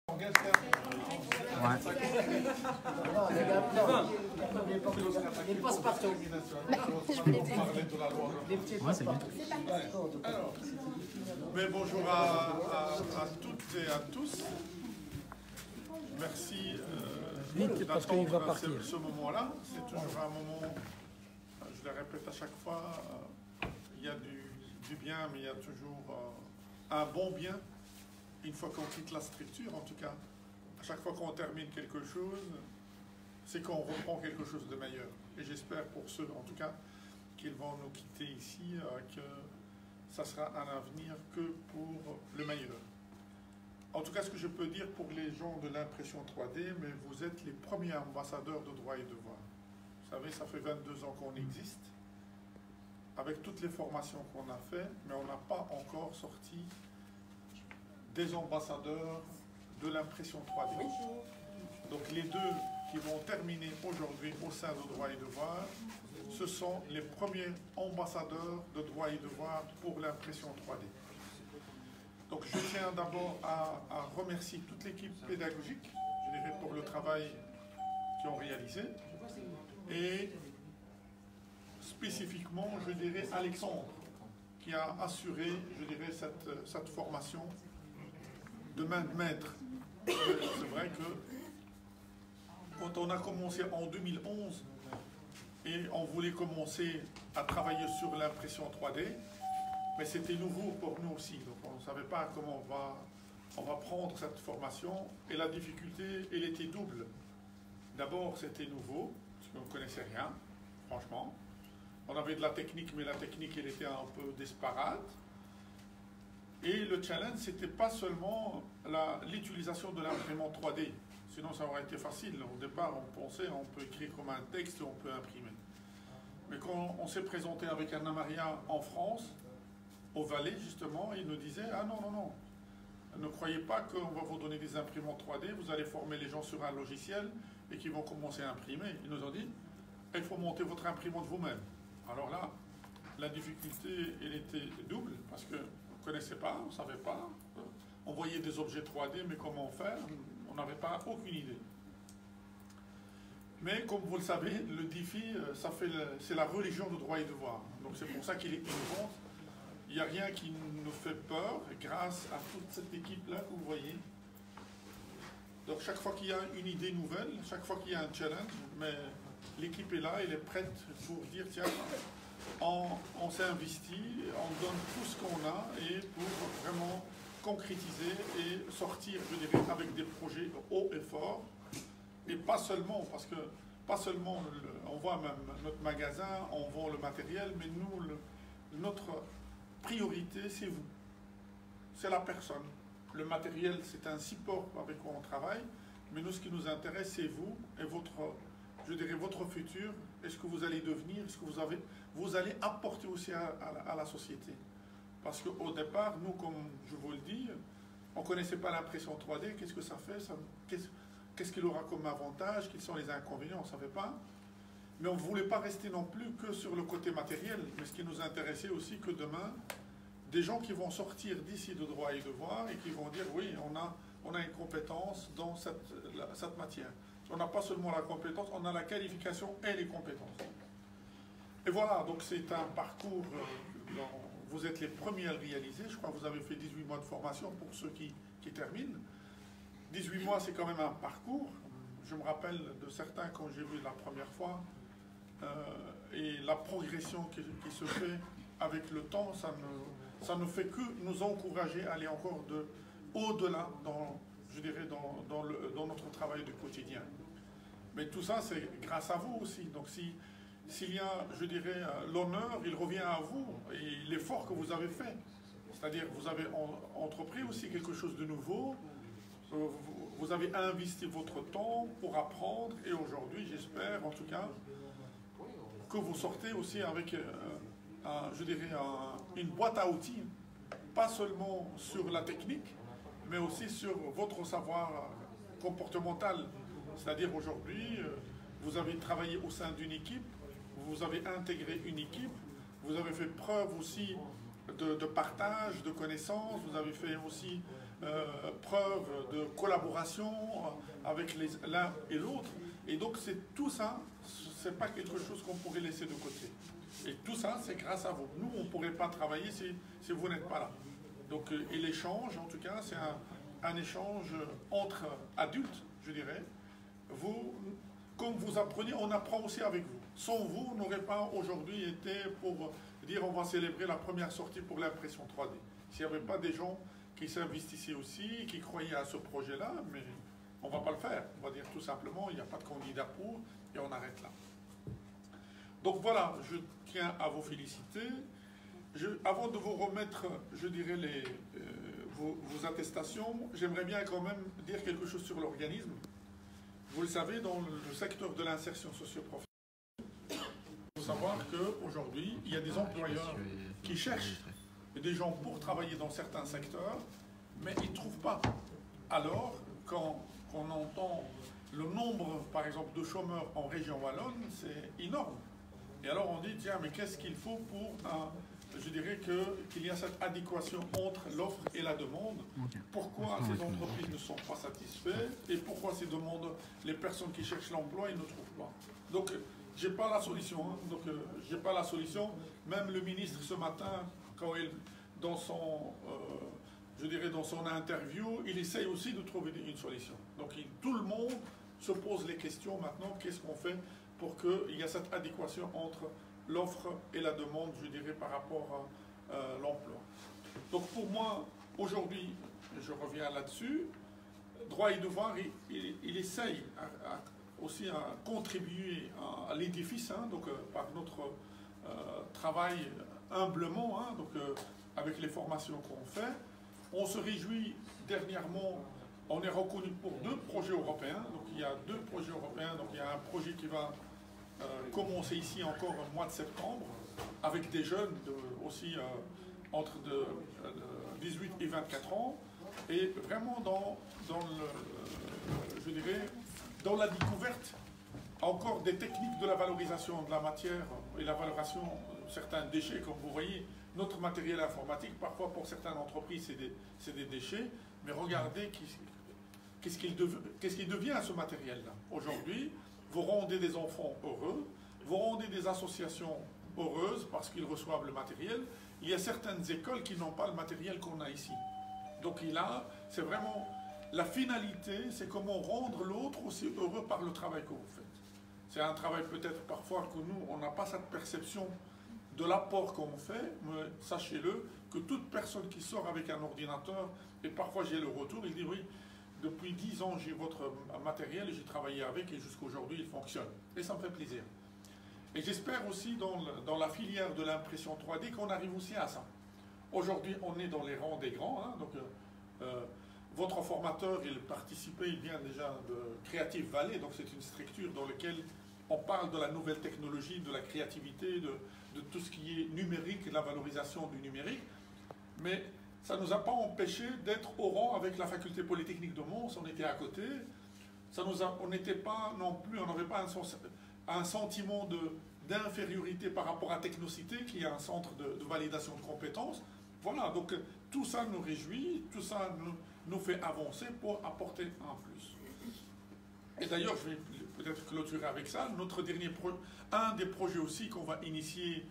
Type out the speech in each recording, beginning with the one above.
Ouais. Les passe-partout. Ouais, c'est bien. Mais bonjour à toutes et à tous. Merci d'attendre ce moment-là. C'est toujours un moment, je le répète à chaque fois, il y a du bien, mais il y a toujours un bon bien. Une fois qu'on quitte la structure, en tout cas, à chaque fois qu'on termine quelque chose, c'est qu'on reprend quelque chose de meilleur. Et j'espère pour ceux, en tout cas, qu'ils vont nous quitter ici, que ça sera un avenir que pour le meilleur. En tout cas, ce que je peux dire pour les gens de l'impression 3D, mais vous êtes les premiers ambassadeurs de droits et devoirs. Vous savez, ça fait 22 ans qu'on existe, avec toutes les formations qu'on a fait, mais on n'a pas encore sorti des ambassadeurs de l'impression 3D. Donc les deux qui vont terminer aujourd'hui au sein de Droits et Devoirs, ce sont les premiers ambassadeurs de Droits et Devoirs pour l'impression 3D. Donc je tiens d'abord à remercier toute l'équipe pédagogique, je dirais, pour le travail qu'ils ont réalisé, et spécifiquement, je dirais, Alexandre, qui a assuré, je dirais, cette formation de main de maître. C'est vrai que quand on a commencé en 2011 et on voulait commencer à travailler sur l'impression 3D, mais c'était nouveau pour nous aussi. Donc on ne savait pas comment on va prendre cette formation. Et la difficulté, elle était double. D'abord, c'était nouveau, parce qu'on ne connaissait rien, franchement. On avait de la technique, mais la technique, elle était un peu disparate. Et le challenge, ce n'était pas seulement l'utilisation de l'imprimante 3D. Sinon, ça aurait été facile. Au départ, on pensait on peut écrire comme un texte et on peut imprimer. Mais quand on s'est présenté avec Anna Maria en France, au Valais, justement, il nous disait « Ah non, non, non, ne croyez pas qu'on va vous donner des imprimantes 3D, vous allez former les gens sur un logiciel et qu'ils vont commencer à imprimer. » Ils nous ont dit « Il faut monter votre imprimante vous-même. » Alors là, la difficulté, elle était double, parce que on ne connaissait pas, on ne savait pas. On voyait des objets 3D, mais comment faire? On n'avait pas aucune idée. Mais comme vous le savez, le défi, c'est la religion de droit et devoir. Donc c'est pour ça qu'il est innovant. Il n'y a rien qui nous fait peur, grâce à toute cette équipe-là que vous voyez. Donc chaque fois qu'il y a une idée nouvelle, chaque fois qu'il y a un challenge, mais l'équipe est là, elle est prête pour dire, tiens, on s'est investi, on donne tout ce qu'on a et pour vraiment concrétiser et sortir, je dirais, avec des projets hauts et forts. Et pas seulement, parce que pas seulement, on voit même notre magasin, on vend le matériel, mais nous, notre priorité, c'est vous. C'est la personne. Le matériel, c'est un support avec quoi on travaille, mais nous, ce qui nous intéresse, c'est vous et je dirais, votre futur, est ce que vous allez devenir, est ce que vous allez apporter aussi à la société. Parce qu'au départ, nous, comme je vous le dis, on ne connaissait pas l'impression 3D, qu'est-ce que ça fait, qu'est-ce qu'il aura comme avantage, quels sont les inconvénients, on ne savait pas. Mais on ne voulait pas rester non plus que sur le côté matériel, mais ce qui nous intéressait aussi que demain, des gens qui vont sortir d'ici de droit et devoir et qui vont dire, oui, on a une compétence dans cette matière. On n'a pas seulement la compétence, on a la qualification et les compétences. Et voilà, donc c'est un parcours dont vous êtes les premiers à le réaliser. Je crois que vous avez fait 18 mois de formation pour ceux qui terminent. 18 mois, c'est quand même un parcours. Je me rappelle de certains quand j'ai vu la première fois. Et la progression qui se fait avec le temps, ça ne fait que nous encourager à aller encore au-delà je dirais, dans notre travail du quotidien. Mais tout ça, c'est grâce à vous aussi. Donc s'il y a, je dirais, l'honneur, il revient à vous et l'effort que vous avez fait. C'est-à-dire vous avez entrepris aussi quelque chose de nouveau, vous avez investi votre temps pour apprendre et aujourd'hui, j'espère en tout cas, que vous sortez aussi avec, je dirais, une boîte à outils, pas seulement sur la technique, mais aussi sur votre savoir comportemental. C'est-à-dire aujourd'hui, vous avez travaillé au sein d'une équipe, vous avez intégré une équipe, vous avez fait preuve aussi de partage, de connaissances, vous avez fait aussi preuve de collaboration avec l'un et l'autre. Et donc tout ça, ce n'est pas quelque chose qu'on pourrait laisser de côté. Et tout ça, c'est grâce à vous. Nous, on ne pourrait pas travailler si vous n'êtes pas là. Donc, et l'échange, en tout cas, c'est un échange entre adultes, je dirais. Vous, comme vous apprenez, on apprend aussi avec vous. Sans vous, on n'aurait pas aujourd'hui été pour dire on va célébrer la première sortie pour l'impression 3D. S'il n'y avait pas des gens qui s'investissaient aussi, qui croyaient à ce projet-là, mais on ne va pas le faire. On va dire tout simplement, il n'y a pas de candidat pour, et on arrête là. Donc voilà, je tiens à vous féliciter. Avant de vous remettre, je dirais, vos attestations, j'aimerais bien quand même dire quelque chose sur l'organisme. Vous le savez, dans le secteur de l'insertion socio-professionnelle, il faut savoir qu'aujourd'hui, il y a des employeurs qui cherchent des gens pour travailler dans certains secteurs, mais ils ne trouvent pas. Alors, quand on entend le nombre, par exemple, de chômeurs en région wallonne, c'est énorme. Et alors on dit, tiens, mais qu'est-ce qu'il faut pour, je dirais qu'il y a cette adéquation entre l'offre et la demande. Pourquoi ces entreprises ne sont pas satisfaites et pourquoi ces demandes, les personnes qui cherchent l'emploi, ils ne trouvent pas. Donc, j'ai pas la solution. Hein. Donc, j'ai pas la solution. Même le ministre ce matin, quand il, dans son, je dirais dans son interview, il essaye aussi de trouver une solution. Donc, tout le monde se pose les questions maintenant. Qu'est-ce qu'on fait pour qu'il y ait cette adéquation entre l'offre et la demande, je dirais, par rapport à l'emploi. Donc pour moi, aujourd'hui, je reviens là-dessus, droit et devoir, il essaye aussi à contribuer à l'édifice, hein, donc par notre travail humblement, hein, donc avec les formations qu'on fait. On se réjouit dernièrement, on est reconnu pour 2 projets européens, donc il y a 2 projets européens, donc il y a un projet qui va commencer ici encore au mois de septembre, avec des jeunes aussi entre 18 et 24 ans, et vraiment je dirais, dans la découverte encore des techniques de la valorisation de la matière et la valorisation de certains déchets, comme vous voyez, notre matériel informatique, parfois pour certaines entreprises c'est des déchets, mais regardez qu'est-ce qu'il devient ce matériel-là. Aujourd'hui, vous rendez des enfants heureux, vous rendez des associations heureuses parce qu'ils reçoivent le matériel. Il y a certaines écoles qui n'ont pas le matériel qu'on a ici. Donc c'est vraiment la finalité, c'est comment rendre l'autre aussi heureux par le travail que vous faites. C'est un travail peut-être parfois que nous, on n'a pas cette perception de l'apport qu'on fait, mais sachez-le, que toute personne qui sort avec un ordinateur, et parfois j'ai le retour, il dit oui, depuis 10 ans, j'ai votre matériel et j'ai travaillé avec et jusqu'à aujourd'hui, il fonctionne. Et ça me fait plaisir. Et j'espère aussi dans la filière de l'impression 3D qu'on arrive aussi à ça. Aujourd'hui, on est dans les rangs des grands. Hein, donc, votre formateur, il participait bien déjà de Creative Valley. Donc, c'est une structure dans laquelle on parle de la nouvelle technologie, de la créativité, de tout ce qui est numérique, la valorisation du numérique. Mais ça ne nous a pas empêché d'être au rang avec la faculté polytechnique de Mons, on était à côté. On n'était pas non plus, on n'avait pas un sentiment d'infériorité par rapport à Technocité, qui est un centre de validation de compétences. Voilà, donc tout ça nous réjouit, tout ça nous fait avancer pour apporter un plus. Et d'ailleurs, je vais peut-être clôturer avec ça. Notre dernier un des projets aussi qu'on va initier.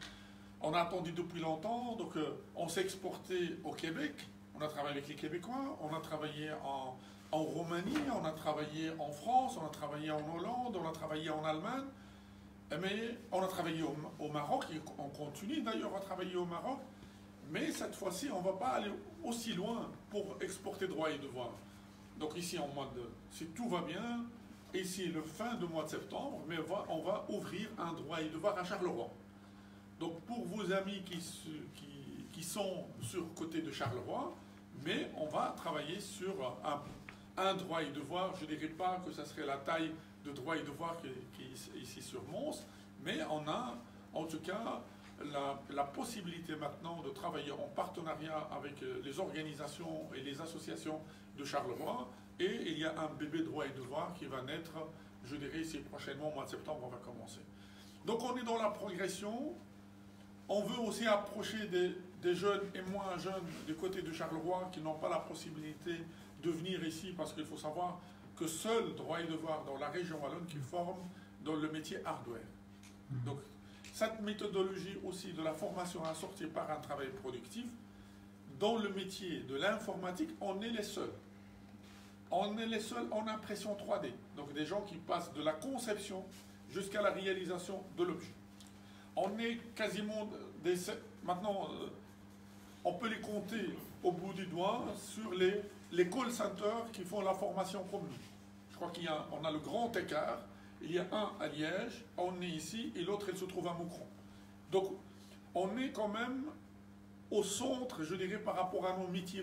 On a attendu depuis longtemps, donc on s'est exporté au Québec, on a travaillé avec les Québécois, on a travaillé en Roumanie, on a travaillé en France, on a travaillé en Hollande, on a travaillé en Allemagne, mais on a travaillé au Maroc, et on continue d'ailleurs à travailler au Maroc, mais cette fois-ci, on ne va pas aller aussi loin pour exporter droit et devoir. Donc ici, si tout va bien, ici, le fin du mois de septembre, mais on va ouvrir un droit et devoir à Charleroi. Donc pour vos amis qui sont sur le côté de Charleroi, mais on va travailler sur un droit et devoir. Je ne dirais pas que ça serait la taille de droit et devoir qui est ici sur Mons, mais on a en tout cas la possibilité maintenant de travailler en partenariat avec les organisations et les associations de Charleroi, et il y a un bébé droit et devoir qui va naître, je dirais ici prochainement, au mois de septembre, on va commencer. Donc on est dans la progression. On veut aussi approcher des jeunes et moins jeunes du côté de Charleroi qui n'ont pas la possibilité de venir ici parce qu'il faut savoir que seul Droit et Devoir dans la région wallonne qui forme dans le métier hardware. Donc, cette méthodologie aussi de la formation assortie par un travail productif, dans le métier de l'informatique, on est les seuls. On est les seuls en impression 3D. Donc des gens qui passent de la conception jusqu'à la réalisation de l'objet. On est quasiment maintenant, on peut les compter au bout du doigt sur les call centers qui font la formation comme nous. Je crois qu'on a le grand écart. Il y a un à Liège, on est ici, et l'autre, il se trouve à Moucron. Donc, on est quand même au centre, je dirais, par rapport à nos métiers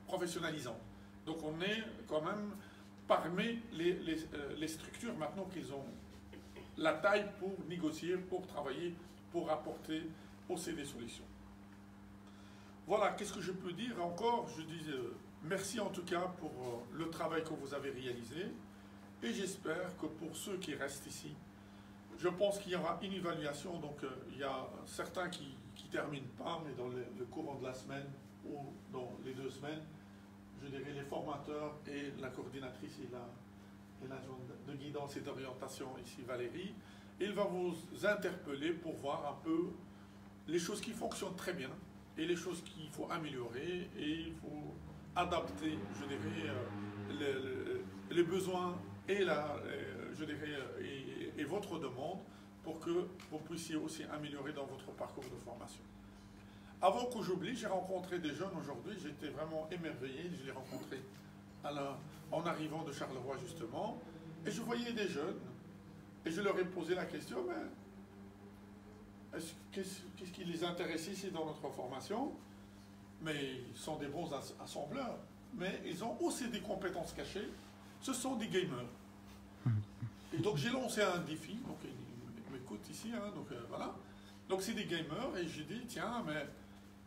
professionnalisants. Donc, on est quand même parmi les structures maintenant qu'ils ont la taille pour négocier, pour travailler, pour apporter aussi des solutions. Voilà, qu'est-ce que je peux dire encore? Je dis merci en tout cas pour le travail que vous avez réalisé. Et j'espère que pour ceux qui restent ici, je pense qu'il y aura une évaluation. Donc, il y a certains qui ne terminent pas, mais dans le courant de la semaine ou dans les 2 semaines, je dirais les formateurs et la coordinatrice et l'agent de guidance et d'orientation ici, Valérie, il va vous interpeller pour voir un peu les choses qui fonctionnent très bien et les choses qu'il faut améliorer et il faut adapter, je dirais, les besoins et, je dirais, et votre demande pour que vous puissiez aussi améliorer dans votre parcours de formation. Avant que j'oublie, j'ai rencontré des jeunes aujourd'hui, j'étais vraiment émerveillé, je les rencontrés en arrivant de Charleroi justement, et je voyais des jeunes, et je leur ai posé la question, mais qu'est-ce qui les intéresse ici dans notre formation? Mais ils sont des bons assembleurs, mais ils ont aussi des compétences cachées, ce sont des gamers. Et donc j'ai lancé un défi, donc ils m'écoutent ici, hein, donc voilà. Donc c'est des gamers, et j'ai dit, tiens, mais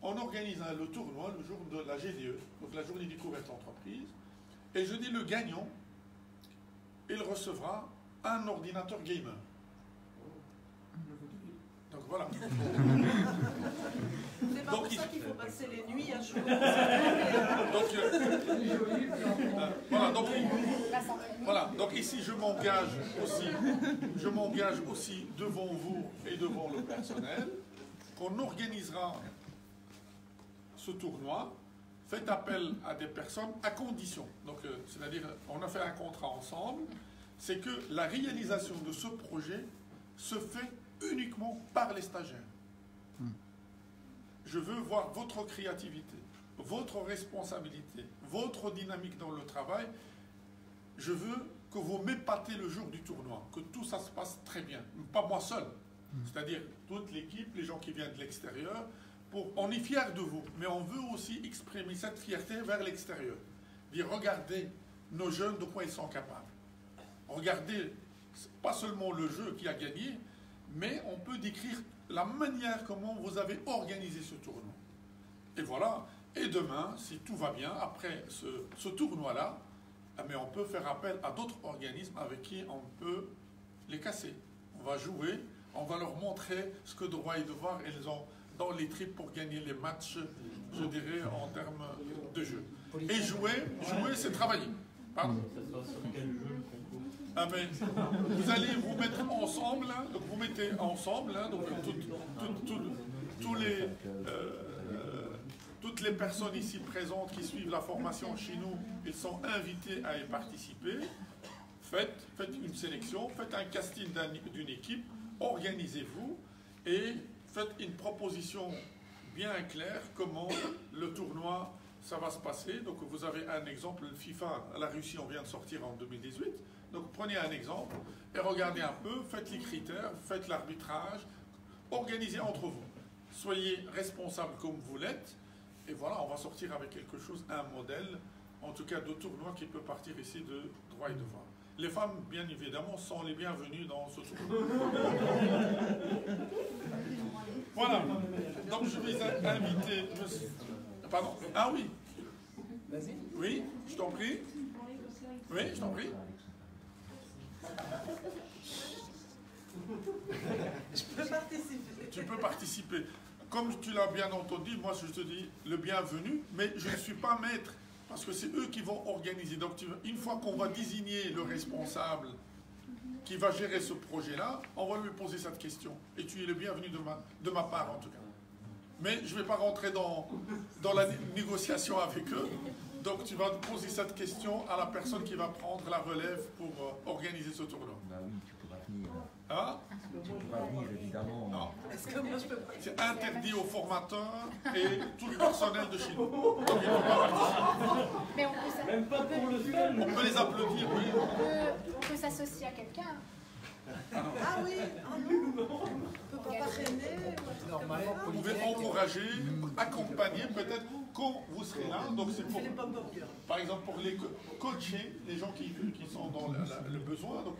on organise le tournoi le jour de la GDE, donc la journée découverte entreprise, et je dis le gagnant, il recevra un ordinateur gamer. Donc voilà. C'est pas pour ça qu'il faut passer les nuits à jouer. Donc ici je m'engage aussi devant vous et devant le personnel qu'on organisera ce tournoi. Faites appel à des personnes à condition. Donc c'est-à-dire on a fait un contrat ensemble, c'est que la réalisation de ce projet se fait uniquement par les stagiaires. Je veux voir votre créativité, votre responsabilité, votre dynamique dans le travail. Je veux que vous m'épatez le jour du tournoi, que tout ça se passe très bien. Pas moi seul, c'est-à-dire toute l'équipe, les gens qui viennent de l'extérieur. On est fiers de vous, mais on veut aussi exprimer cette fierté vers l'extérieur. Dire, regardez nos jeunes de quoi ils sont capables. Regardez, pas seulement le jeu qui a gagné, mais on peut décrire la manière comment vous avez organisé ce tournoi. Et voilà, et demain, si tout va bien, après ce tournoi-là, mais on peut faire appel à d'autres organismes avec qui on peut les casser. On va jouer, on va leur montrer ce que Droit et Devoir, elles ont dans les tripes pour gagner les matchs, je dirais, en termes de jeu. Et jouer, c'est travailler. Pardon. Ah mais vous allez vous mettre ensemble, hein, donc vous mettez ensemble, hein, donc toutes les personnes ici présentes qui suivent la formation chez nous, ils sont invités à y participer. Faites une sélection, faites un casting d'une équipe, organisez-vous et faites une proposition bien claire comment le tournoi ça va se passer. Donc vous avez un exemple, le FIFA, la Russie, on vient de sortir en 2018. Donc prenez un exemple et regardez un peu, faites les critères, faites l'arbitrage, organisez entre vous. Soyez responsables comme vous l'êtes. Et voilà, on va sortir avec quelque chose, un modèle, en tout cas de tournoi qui peut partir ici de Droit et Devoir. Les femmes, bien évidemment, sont les bienvenues dans ce tournoi. Voilà. Donc je vais inviter... Pardon. Ah oui. Vas-y. Oui, je t'en prie. Oui, je t'en prie. Je peux participer. Tu peux participer. comme tu l'as bien entendu, moi je te dis le bienvenu, mais je ne suis pas maître, parce que c'est eux qui vont organiser. Donc une fois qu'on va désigner le responsable qui va gérer ce projet-là, on va lui poser cette question. Et tu es le bienvenu de ma part en tout cas. Mais je ne vais pas rentrer dans la négociation avec eux. Donc tu vas poser cette question à la personne qui va prendre la relève pour organiser ce tournoi. Bah oui, tu pourras venir. Hein? Tu pourras venir, évidemment. Non. Est-ce que moi je peux pas? C'est interdit aux formateurs et tout le personnel de chez nous. Donc, il faut pas Mais on peut, Même pas pour le fun. on peut les applaudir, oui. on peut s'associer à quelqu'un. Ah oui, ah non. On peut pas parrainer. Normalement, Vous pouvez encourager, accompagner, peut-être quand vous serez là. Donc c'est pour, Les hamburgers. par exemple, pour les coacher, les gens qui sont dans le besoin, donc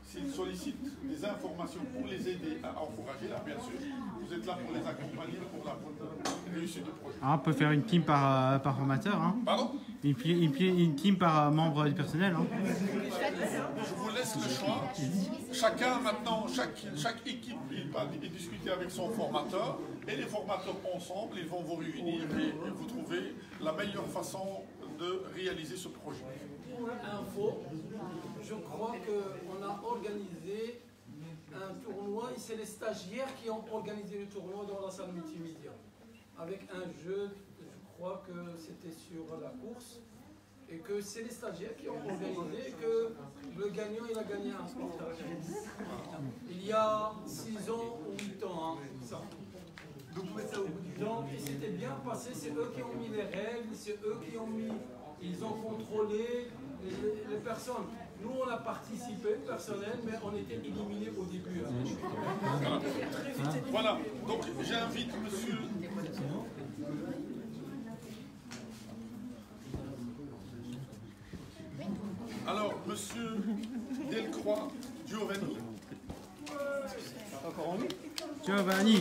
s'ils sollicitent des informations pour les aider à encourager, là, bien sûr, vous êtes là pour les accompagner pour la bonne réussite du projet. Ah, on peut faire une team par formateur. Hein. Pardon? Une team par membre du personnel. Hein. Je vous laisse le choix. Chacun maintenant, chaque équipe va discuter avec son formateur et les formateurs ensemble, ils vont vous réunir et vous trouver la meilleure façon de réaliser ce projet. Pour info, je crois qu'on a organisé un tournoi et c'est les stagiaires qui ont organisé le tournoi dans la salle multimédia. Avec un jeu, je crois que c'était sur la course. Et que c'est les stagiaires qui ont organisé que le gagnant il a gagné un portable. Il y a 6 ans ou 8 ans, hein, ça. Donc c'était bien passé, c'est eux qui ont mis les règles, c'est eux qui ont mis, ils ont contrôlé les personnes. Nous on a participé personnel, mais on était éliminés au début. Hein. Voilà, donc j'invite monsieur. Alors, monsieur Delcroix Giovanni. Giovanni.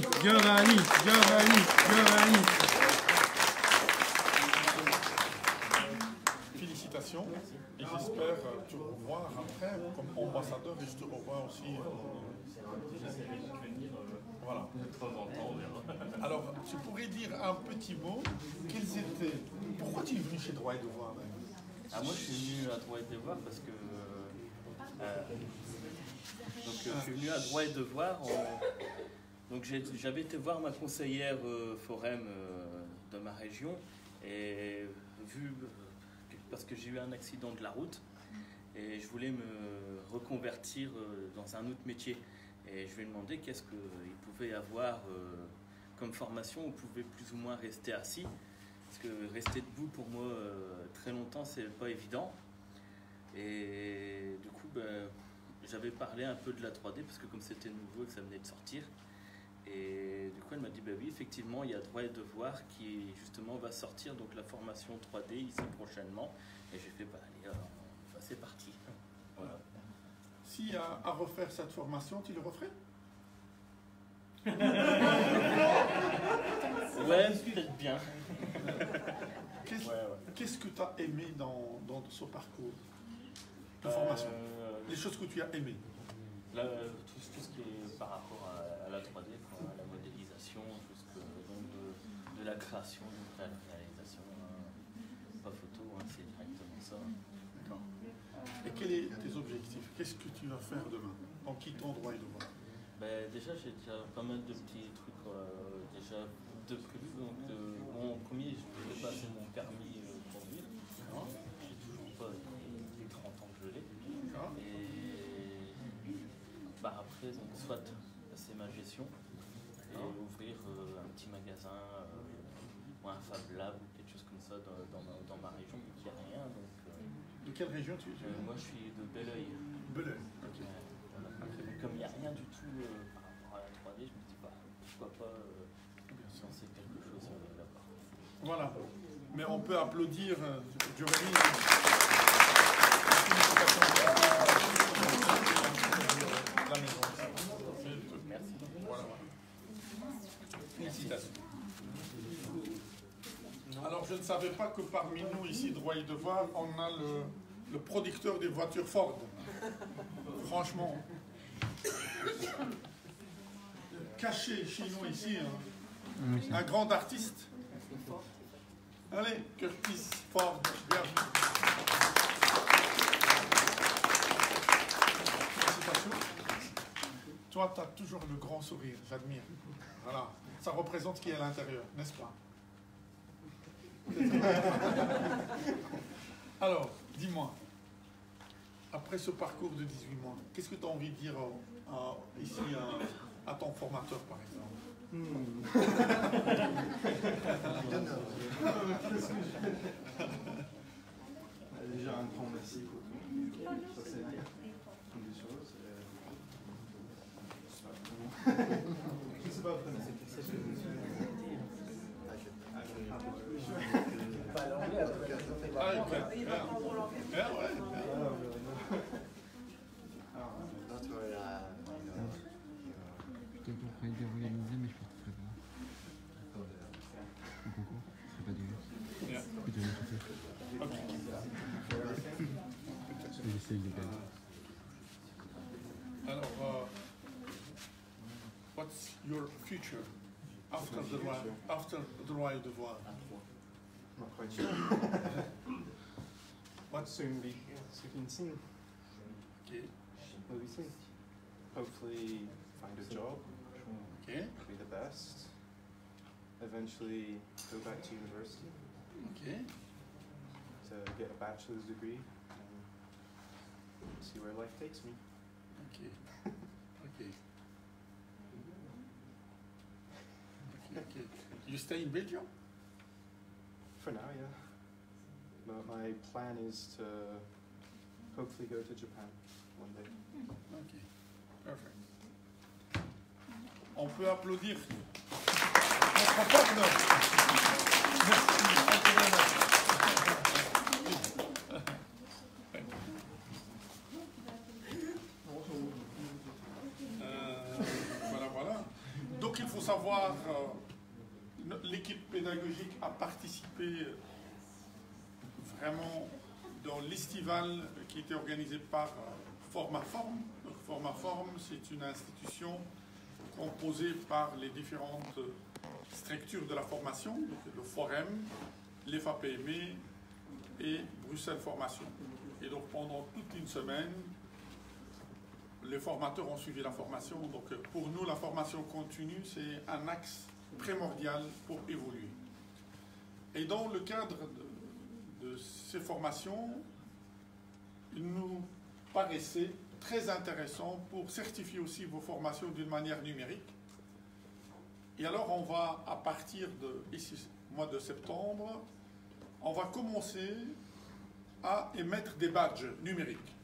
Félicitations. Et j'espère te revoir après comme ambassadeur et je te revois aussi. Voilà. Alors, tu pourrais dire un petit mot. Quels étaient. Pourquoi tu es venu chez Droit et Devoir? Ah, moi je suis venu à Droit et Devoir parce que je suis venu à Droit et Devoir donc j'avais été voir ma conseillère forum de ma région et parce que j'ai eu un accident de la route et je voulais me reconvertir dans un autre métier et je lui ai demandé qu'est-ce qu'il pouvait avoir comme formation, on pouvait plus ou moins rester assis. Parce que rester debout pour moi très longtemps c'est pas évident et du coup j'avais parlé un peu de la 3D parce que comme c'était nouveau et que ça venait de sortir et du coup elle m'a dit bah oui effectivement il y a Droit et Devoir qui justement va sortir donc la formation 3D ici prochainement et j'ai fait bah allez c'est parti. Voilà. S'il y a à refaire cette formation, tu le referais? Ouais, peut-être bien. Qu'est-ce que tu as aimé dans ce parcours de formation? Les choses que tu as aimées? Tout ce qui est par rapport à la 3D, à la modélisation, tout ce que, donc de la création jusqu'à la réalisation. Pas photo, c'est directement ça. Et quels sont tes objectifs? Qu'est-ce que tu vas faire demain en quittant Droit et Devoir? Déjà, j'ai déjà pas mal de petits trucs déjà de prévus. Donc, mon premier, je voulais passer mon permis de conduire. J'ai toujours pas les 30 ans que je l'ai. Et après, donc, soit passer ma gestion et ouvrir un petit magasin ou un Fab Lab ou quelque chose comme ça dans ma région, mais qu'il n'y a rien. Donc, de quelle région tu es? Moi, je suis de Belleuil. Belleuil, ok. Comme il n'y a rien du tout par rapport à la 3D, je me dis pourquoi pas lancer quelque chose là-bas. Voilà. Mais on peut applaudir Giovanni. Merci. Voilà. Félicitations. Alors je ne savais pas que parmi nous ici, Droit et Devoir, on a le producteur des voitures Ford. Franchement. Caché chez nous ici, hein. Oui, ça. Un grand artiste. Allez, Curtis Ford, bienvenue. Félicitations. Toi, tu as toujours le grand sourire, j'admire. Voilà, ça représente qui est à l'intérieur, n'est-ce pas? Alors, dis-moi, après ce parcours de 18 mois, qu'est-ce que tu as envie de dire ici à ton formateur, par exemple? Déjà un grand merci pour tout. Ça c'est une des choses. Je sais pas vraiment. Ah, ok. Ah, ouais. Peut-être qu'on pourrait déorganiser, mais je pense que ce serait pas. Le concours, ce serait pas du. Yeah. Plutôt de côté. J'essaye de gagner. Alors, what's your future after the Royal Devoir? Not quite sure. What soon be soon? Okay. What do you think? Hopefully find a job, Okay. be the best. Eventually go back to university Okay. to get a bachelor's degree and see where life takes me. Okay. Okay. Okay. You stay in Belgium? For now, yeah. But my plan is to hopefully go to Japan one day. Okay. Perfect. On peut applaudir notre partenaire. Merci. Thank you very much. Voilà. Donc il faut savoir, l'équipe pédagogique a participé vraiment dans l'estival qui était organisé par Formaform. Donc Formaform, c'est une institution composée par les différentes structures de la formation, donc le Forum, l'FAPME et Bruxelles Formation. Et donc pendant toute une semaine, les formateurs ont suivi la formation. Donc pour nous, la formation continue, c'est un axe primordial pour évoluer. Et dans le cadre de ces formations, il nous paraissait très intéressant pour certifier aussi vos formations d'une manière numérique. Et alors on va, à partir de ici, mois de septembre, on va commencer à émettre des badges numériques.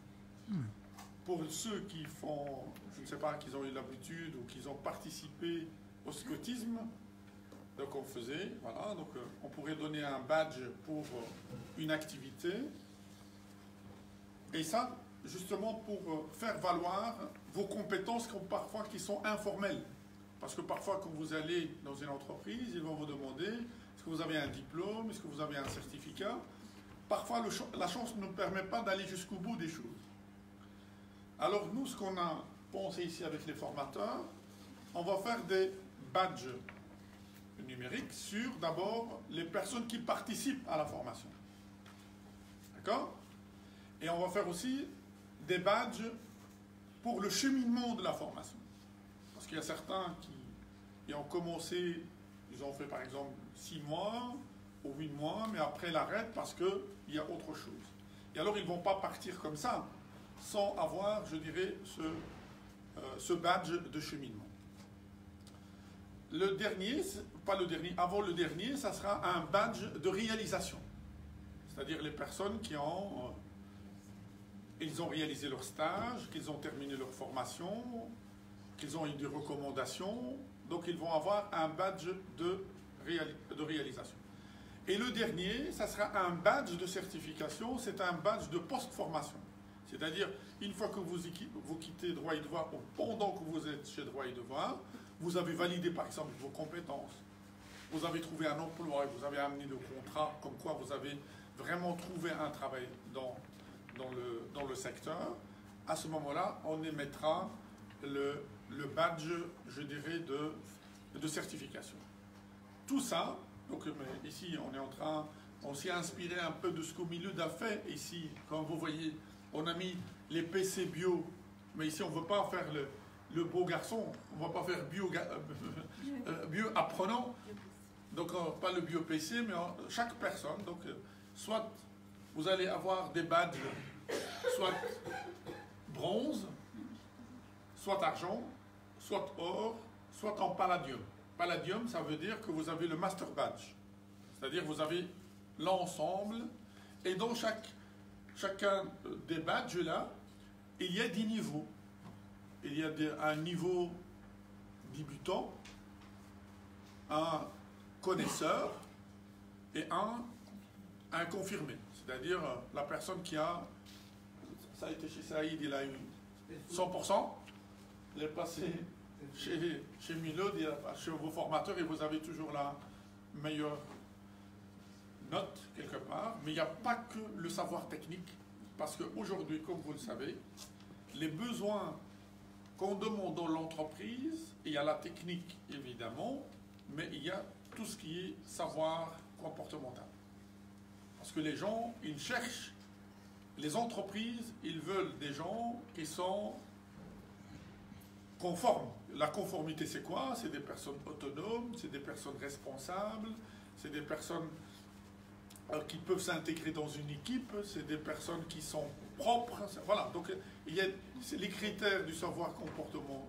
Pour ceux qui font, je ne sais pas, qu'ils ont eu l'habitude ou qu'ils ont participé au scoutisme, donc on faisait, voilà, donc on pourrait donner un badge pour une activité. Et ça, justement pour faire valoir vos compétences parfois qui sont informelles. Parce que parfois quand vous allez dans une entreprise, ils vont vous demander est-ce que vous avez un diplôme, est-ce que vous avez un certificat. Parfois la chance ne nous permet pas d'aller jusqu'au bout des choses. Alors nous, ce qu'on a pensé ici avec les formateurs, on va faire des badges numériques sur d'abord les personnes qui participent à la formation. D'accord? Et on va faire aussi des badges pour le cheminement de la formation. Parce qu'il y a certains qui ont commencé, ils ont fait par exemple 6 mois ou 8 mois, mais après l'arrêtent parce qu'il y a autre chose. Et alors ils ne vont pas partir comme ça, sans avoir, je dirais, ce badge de cheminement. Le dernier, pas le dernier, avant le dernier, ça sera un badge de réalisation. C'est-à-dire les personnes qui ont... ils ont réalisé leur stage, qu'ils ont terminé leur formation, qu'ils ont eu des recommandations, donc ils vont avoir un badge de réalisation. Et le dernier, ça sera un badge de certification, c'est un badge de post-formation. C'est-à-dire, une fois que vous quittez Droit et Devoir, ou pendant que vous êtes chez Droit et Devoir, vous avez validé par exemple vos compétences, vous avez trouvé un emploi et vous avez amené le contrat, comme quoi vous avez vraiment trouvé un travail dans le secteur. À ce moment-là, on émettra le badge, je dirais, de certification. tout ça, donc mais ici on est en train, on s'est inspiré un peu de ce qu'au milieu a fait ici, comme vous voyez, on a mis les PC bio, mais ici on ne veut pas faire le beau garçon, on ne va pas faire bio apprenant, donc pas le bio PC, mais chaque personne, donc soit vous allez avoir des badges, soit bronze, soit argent, soit or, soit en palladium. Palladium, ça veut dire que vous avez le master badge, c'est-à-dire vous avez l'ensemble, et dans chacun des badges là, il y a 10 niveaux. Il y a un niveau débutant, un connaisseur et un confirmé. C'est-à-dire la personne qui a, ça a été chez Saïd, il a eu 100%, il est passé chez Milod, chez vos formateurs, et vous avez toujours la meilleure note quelque part, mais il n'y a pas que le savoir technique, parce qu'aujourd'hui, comme vous le savez, les besoins qu'on demande dans l'entreprise, il y a la technique évidemment, mais il y a tout ce qui est savoir comportemental. Parce que les gens, ils cherchent, les entreprises, ils veulent des gens qui sont conformes. La conformité, c'est quoi? C'est des personnes autonomes, c'est des personnes responsables, c'est des personnes qui peuvent s'intégrer dans une équipe, c'est des personnes qui sont propres. Voilà, donc il y a les critères du savoir comportemental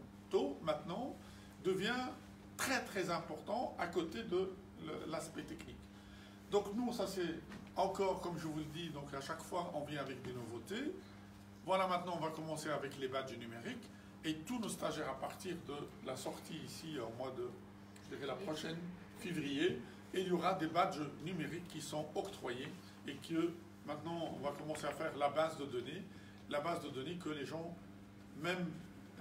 maintenant devient très très important à côté de l'aspect technique. Donc nous, ça c'est encore, comme je vous le dis, donc à chaque fois on vient avec des nouveautés. Voilà, maintenant on va commencer avec les badges numériques et tous nos stagiaires à partir de la sortie ici au mois de, je dirais la prochaine, février, et il y aura des badges numériques qui sont octroyés et que maintenant on va commencer à faire la base de données que les gens, même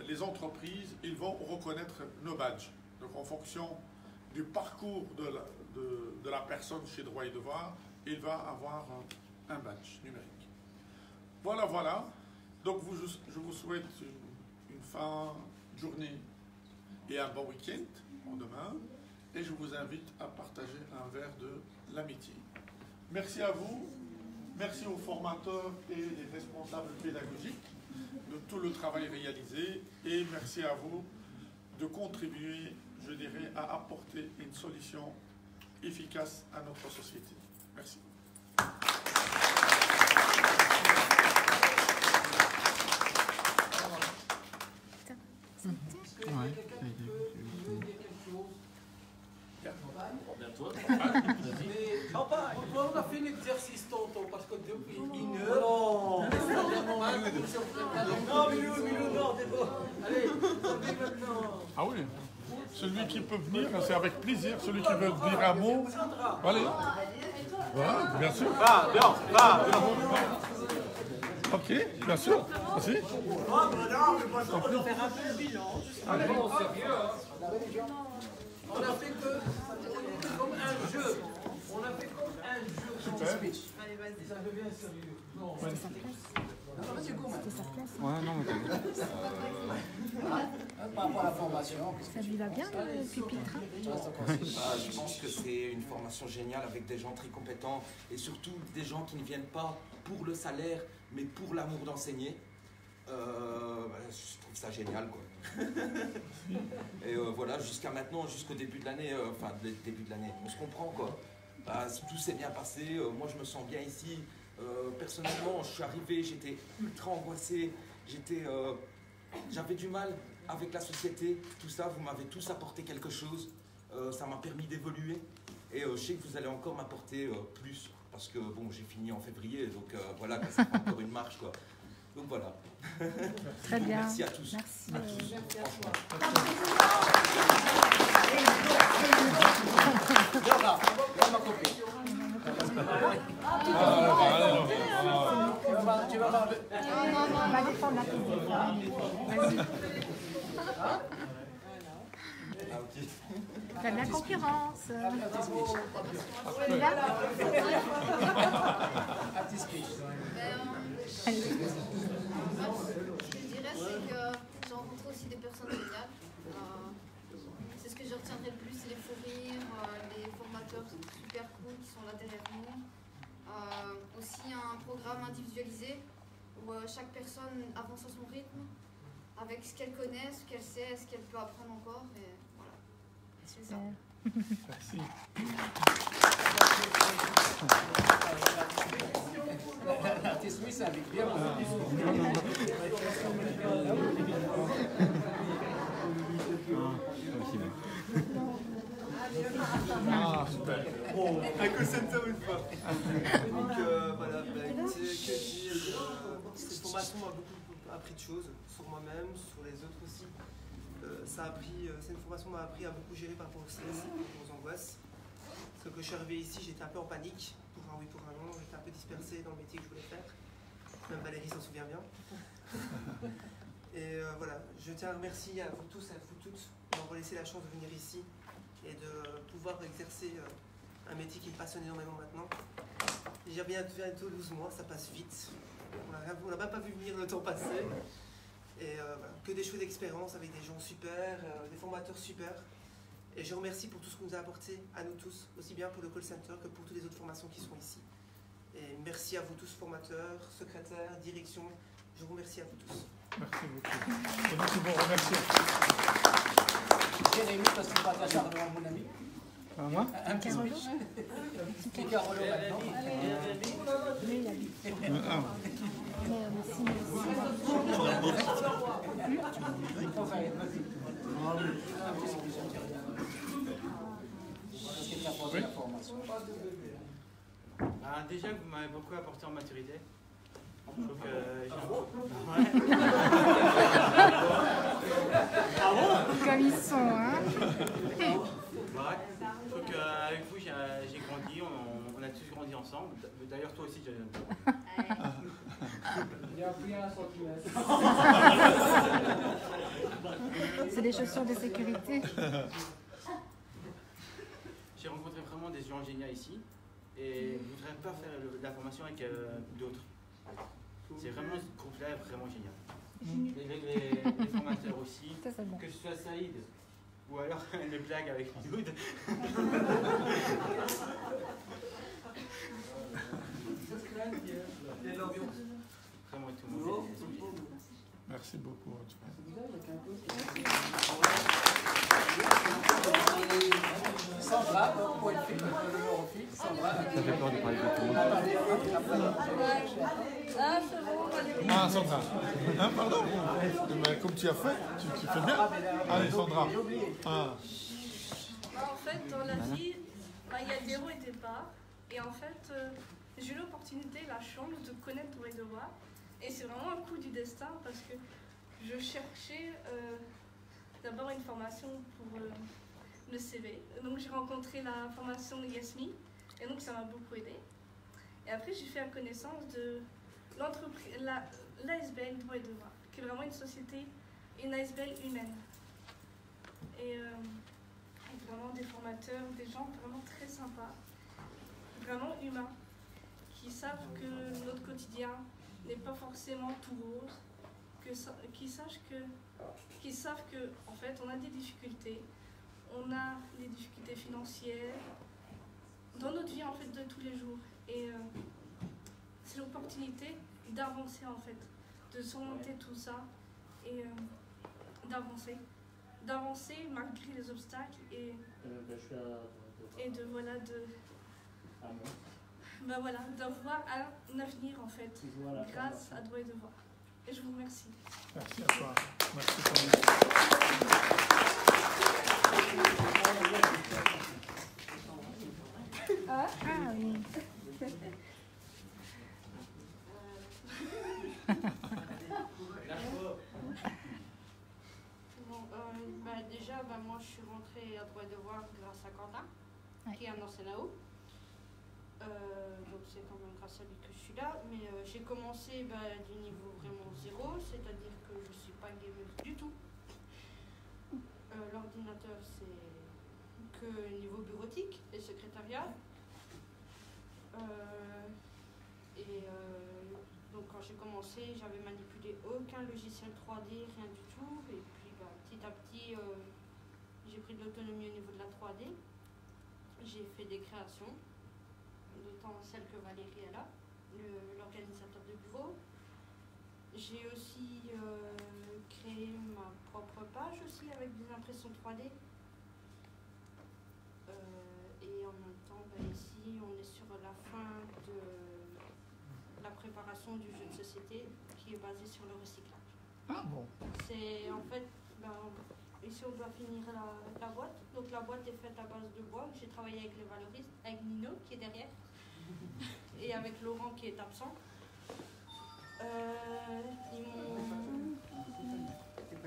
les entreprises, ils vont reconnaître nos badges. Donc en fonction du parcours de la personne chez Droit et Devoir, il va avoir un badge numérique. Voilà, voilà. Donc je vous souhaite une fin de journée et un bon week-end pour demain. Et je vous invite à partager un verre de l'amitié. Merci à vous, merci aux formateurs et les responsables pédagogiques de tout le travail réalisé et merci à vous de contribuer, je dirais, à apporter une solution efficace à notre société. Merci. On a fait l'exercice tantôt parce que depuis une heure. Non, Milou, non, allez, maintenant. Ah oui, celui qui peut venir, c'est avec plaisir. Celui qui veut dire un mot, allez. Voilà, bien sûr. Va, va. Ok, bien sûr. Merci. On peut faire un peu le bilan. On a fait comme un jeu. On a fait comme un jeu. Super. Allez, vas-y. Ça devient sérieux. Non. Ouais, non, mais Par rapport à la formation. Ça lui va bien le pupitre? Je pense que c'est une formation géniale avec des gens très compétents et surtout des gens qui ne viennent pas pour le salaire mais pour l'amour d'enseigner. Je trouve ça génial quoi. Et voilà, jusqu'à maintenant, jusqu'au début de l'année, on se comprend quoi. Tout s'est bien passé, moi je me sens bien ici. Personnellement, je suis arrivé, j'étais ultra angoissé, j'avais du mal avec la société, tout ça, vous m'avez tous apporté quelque chose, ça m'a permis d'évoluer et je sais que vous allez encore m'apporter plus parce que bon, j'ai fini en février, donc voilà, ça fait encore une marche quoi. Donc voilà. Très bien. Merci à tous. Merci. Merci à toi. Tu vas voir. On va défendre la télé. Vas-y. T'as bien concurrence. Tu es là? Un petit speech. Allez. Ce que je dirais, c'est que j'ai rencontré aussi des personnes géniales. C'est ce ce que je retiendrai le plus, c'est les fous rires, les formateurs super cool qui sont là derrière nous. Aussi un programme individualisé où chaque personne avance à son rythme, avec ce qu'elle connaît, ce qu'elle sait, ce qu'elle peut apprendre encore. Et voilà, c'est ça. Merci. L'artiste, oui, ça avec bien. Ah, super. Un call center une fois. Donc voilà, que dire, cette formation m'a beaucoup appris de choses sur moi-même, sur les autres aussi. Cette formation m'a appris à beaucoup gérer par rapport au stress, aux angoisses. Parce que quand je suis arrivé ici, j'étais un peu en panique, pour un oui, pour un non, j'étais un peu dispersé dans le métier que je voulais faire. Même Valérie s'en souvient bien. Et voilà, je tiens à remercier à vous tous et à vous toutes d'avoir laissé la chance de venir ici et de pouvoir exercer un métier qui me passionne énormément maintenant. J'ai bientôt 12 mois, ça passe vite. On n'a même pas vu venir le temps passer. Et voilà, que des chouettes expériences avec des gens super, des formateurs super. Et je remercie pour tout ce qu'on nous a apporté à nous tous, aussi bien pour le call center que pour toutes les autres formations qui sont ici. Et merci à vous tous, formateurs, secrétaires, direction. Je vous remercie à vous tous. Merci beaucoup. Et nous pouvons remercier. Jérémy, parce que tu partages Carolo à mon ami. Moi Un petit speech. Qui est Carolo maintenant. Lui, il a dit. Déjà, vous m'avez beaucoup apporté en maturité. Je trouve que Comme ils sont, hein. Ouais. Je trouve qu'avec vous, j'ai grandi, on a tous grandi ensemble. D'ailleurs, toi aussi, Il a pris un centimètre. C'est des chaussures de sécurité. J'ai rencontré vraiment des gens géniaux ici. Et je ne voudrais pas faire la formation avec d'autres. C'est vraiment ce groupe-là est vraiment génial. Les formateurs aussi, Ça, bon. que ce soit Saïd ou alors les blagues avec Noud. Vraiment tout le monde. Merci beaucoup. En tout cas. Sandra, pour une fille, le numéro fille, Sandra. Ça fait peur de parler de tout le monde. Ah, Sandra. Hein, pardon. Mais comme tu as fait, tu fais bien. Allez, Sandra. Ah. En fait, dans la vie, il y a des hauts et des bas. Et en fait, j'ai eu l'opportunité, la chance de connaître Droit et Devoir. Et c'est vraiment un coup du destin parce que je cherchais d'abord une formation pour le CV. Donc j'ai rencontré la formation de Yasmi et donc ça m'a beaucoup aidé. Et après j'ai fait la connaissance de l'entreprise, l'ASBL Droit et Devoir, qui est vraiment une société, une ASBL humaine. Et vraiment des formateurs, des gens vraiment très sympas, vraiment humains, qui savent que notre quotidien n'est pas forcément tout rose, qui savent que en fait on a des difficultés, on a des difficultés financières dans notre vie en fait de tous les jours et c'est l'opportunité d'avancer en fait, de surmonter tout ça et d'avancer malgré les obstacles et d'avoir un avenir en fait grâce à Droit et Devoir. Et je vous remercie. Merci à toi. Merci pour Ah oui. Déjà, moi je suis rentrée à Droit et Devoir grâce à Quentin, qui est un ancien AO. Donc c'est quand même grâce à lui que je suis là. Mais j'ai commencé du niveau vraiment zéro, c'est-à-dire que je ne suis pas gameuse du tout. L'ordinateur c'est que niveau bureautique et secrétariat. Donc quand j'ai commencé, j'avais manipulé aucun logiciel 3D, rien du tout. Et puis petit à petit, j'ai pris de l'autonomie au niveau de la 3D. J'ai fait des créations, d'autant celle que Valérie est là, l'organisateur de bureau. J'ai aussi créé ma propre page aussi avec des impressions 3D. Et en même temps, ici, on est sur la fin de la préparation du jeu de société qui est basé sur le recyclage. Ah bon. C'est en fait, ici on doit finir la boîte. Donc la boîte est faite à base de bois. J'ai travaillé avec les valoristes, avec Nino qui est derrière, et avec Laurent qui est absent.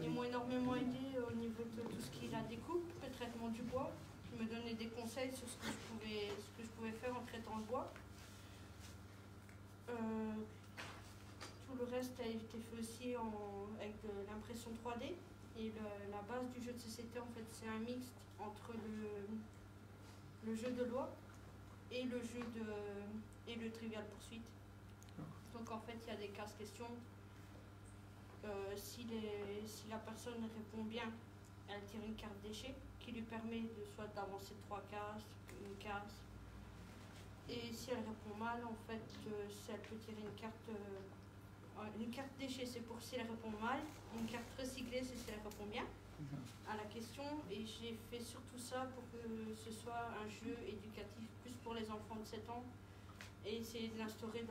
Ils m'ont énormément aidé au niveau de tout ce qui est la découpe, le traitement du bois. Ils me donnaient des conseils sur ce que je pouvais faire en traitant le bois. Tout le reste a été fait aussi avec de l'impression 3D. Et la base du jeu de société, en fait, c'est un mixte entre le jeu de loi et le trivial poursuite. Donc en fait, il y a des cases-questions. Si la personne répond bien, elle tire une carte déchet qui lui permet soit d'avancer de 3 cases, une case. Et si elle répond mal, en fait, elle peut tirer une carte déchet, c'est pour si elle répond mal. Une carte recyclée, c'est si elle répond bien à la question. Et j'ai fait surtout ça pour que ce soit un jeu éducatif plus pour les enfants de 7 ans et essayer de l'instaurer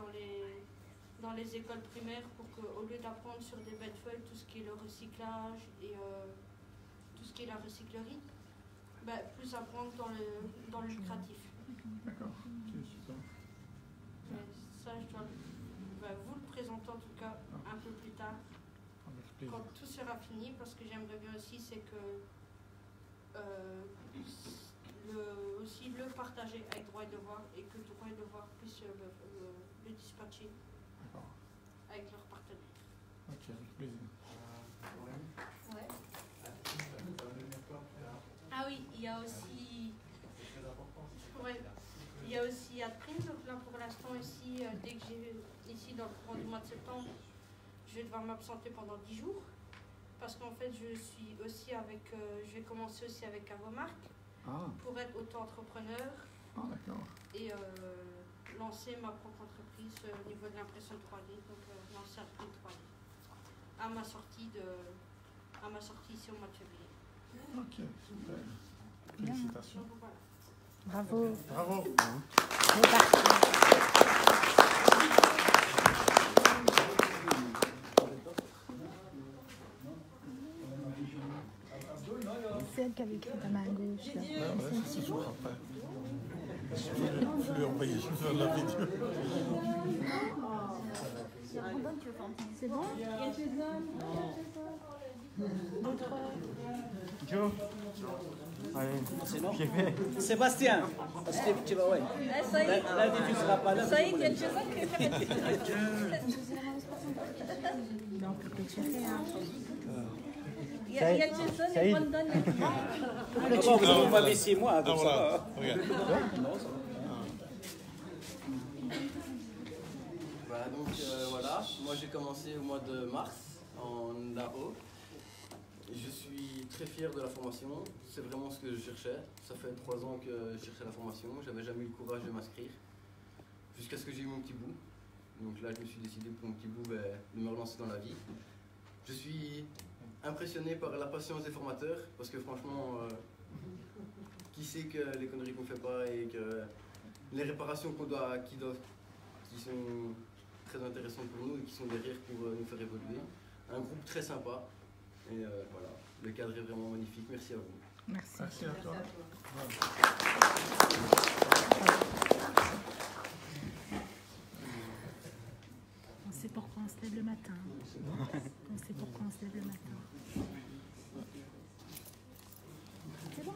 dans les écoles primaires pour qu'au lieu d'apprendre sur des belles feuilles tout ce qui est le recyclage et tout ce qui est la recyclerie, plus apprendre dans le lucratif. D'accord, c'est super. Ça, je dois vous le présenter en tout cas un peu plus tard, quand tout sera fini, parce que j'aimerais bien aussi, c'est que aussi le partager avec Droit et Devoir et que Droit et Devoir puisse le dispatcher avec leurs partenaires. Ok, avec plaisir. Ouais. Ah oui, il y a aussi... Ouais. Il y a aussi AdPrint, donc là pour l'instant ici, dès que j'ai ici dans le courant du mois de septembre, je vais devoir m'absenter pendant 10 jours. Parce qu'en fait je suis aussi avec, je vais commencer aussi avec Avomark pour être auto-entrepreneur et lancer ma propre entreprise au niveau de l'impression 3D, donc lancer AdPrint 3D à ma sortie ici au mois de février. Ok, super. Félicitations. Donc, voilà. Bravo. Bravo. C'est elle qui avait écrit ta main à gauche. Là. Ouais, c'est toujours après. Je vais envoyer vers la vidéo. C'est bon? Joe. Allez, c'est bon. J'ai fait. Sébastien, parce que tu vas, ouais. Ça y est. Là, tu ne seras pas là. Ça y est, il y a Jason qui est fait. Donc, on peut chérir. Il y a Jason et Brandon. Vous m'avez 6 mois, donc ça va. Voilà, donc voilà, moi j'ai commencé au mois de mars en AO. Je suis très fier de la formation, c'est vraiment ce que je cherchais. Ça fait 3 ans que je cherchais la formation, j'avais jamais eu le courage de m'inscrire, jusqu'à ce que j'ai eu mon petit bout. Donc là je me suis décidé pour mon petit bout de me relancer dans la vie. Je suis impressionné par la patience des formateurs, parce que franchement, qui sait que les conneries qu'on fait pas et que les réparations qui sont très intéressantes pour nous et qui sont derrière pour nous faire évoluer. Un groupe très sympa. Et voilà, le cadre est vraiment magnifique. Merci à vous. Merci. Merci à toi. On sait pourquoi on se lève le matin. On sait pourquoi on se lève le matin. C'est bon?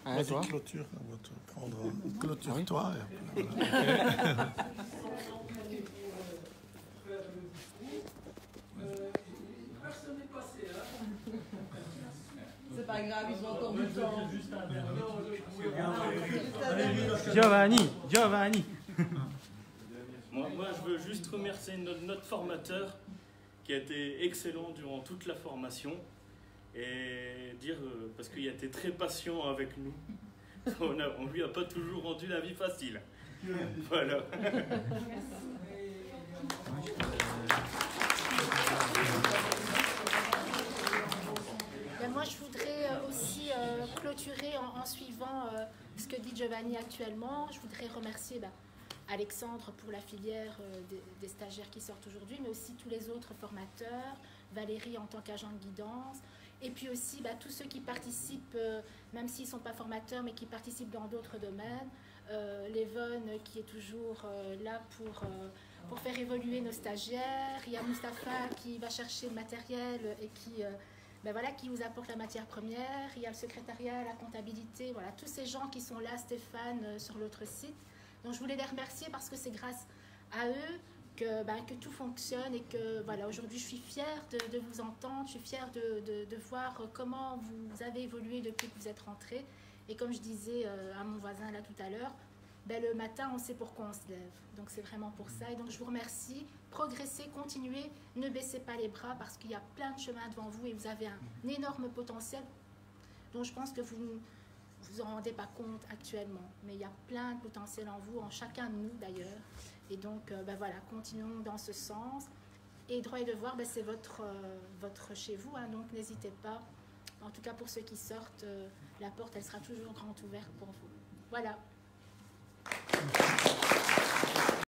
Allez, vas-y, clôture. On va te prendre. Clôture-toi. C'est pas grave, ils ont encore du temps. Giovanni. Moi, je veux juste remercier notre formateur qui a été excellent durant toute la formation et dire, parce qu'il a été très patient avec nous, on lui a pas toujours rendu la vie facile. Voilà. Moi, je voudrais aussi clôturer en suivant ce que dit Giovanni actuellement. Je voudrais remercier Alexandre pour la filière des stagiaires qui sortent aujourd'hui, mais aussi tous les autres formateurs, Valérie en tant qu'agent de guidance, et puis aussi tous ceux qui participent, même s'ils ne sont pas formateurs, mais qui participent dans d'autres domaines. Lévonne qui est toujours là pour faire évoluer nos stagiaires. Il y a Mustapha qui va chercher le matériel et qui vous apporte la matière première. Il y a le secrétariat, la comptabilité, voilà, tous ces gens qui sont là, Stéphane, sur l'autre site. Donc je voulais les remercier parce que c'est grâce à eux que tout fonctionne et que voilà, aujourd'hui je suis fière de vous entendre, je suis fière de voir comment vous avez évolué depuis que vous êtes rentrés. Et comme je disais à mon voisin là tout à l'heure, le matin on sait pourquoi on se lève. Donc c'est vraiment pour ça. Et donc je vous remercie. Progressez, continuez, ne baissez pas les bras parce qu'il y a plein de chemins devant vous et vous avez un énorme potentiel dont je pense que vous ne vous en rendez pas compte actuellement. Mais il y a plein de potentiel en vous, en chacun de nous d'ailleurs. Et donc voilà, continuons dans ce sens. Et droit et devoir, c'est votre chez vous, hein, donc n'hésitez pas. En tout cas pour ceux qui sortent, la porte elle sera toujours grande ouverte pour vous. Voilà.